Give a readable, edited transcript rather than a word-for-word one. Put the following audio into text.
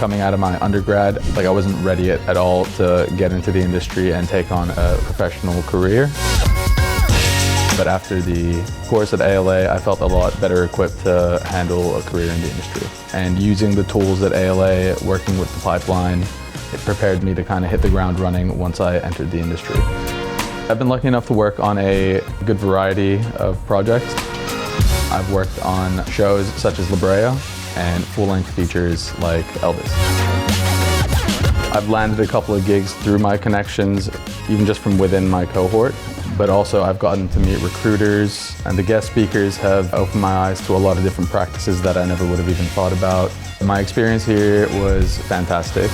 coming out of my undergrad, I wasn't ready at all to get into the industry and take on a professional career. But after the course at ALA, I felt a lot better equipped to handle a career in the industry. And using the tools at ALA, working with the pipeline, it prepared me to kind of hit the ground running once I entered the industry. I've been lucky enough to work on a good variety of projects. I've worked on shows such as La Brea and full-length features like Elvis. I've landed a couple of gigs through my connections, even just from within my cohort, but also I've gotten to meet recruiters, and the guest speakers have opened my eyes to a lot of different practices that I never would have even thought about. My experience here was fantastic.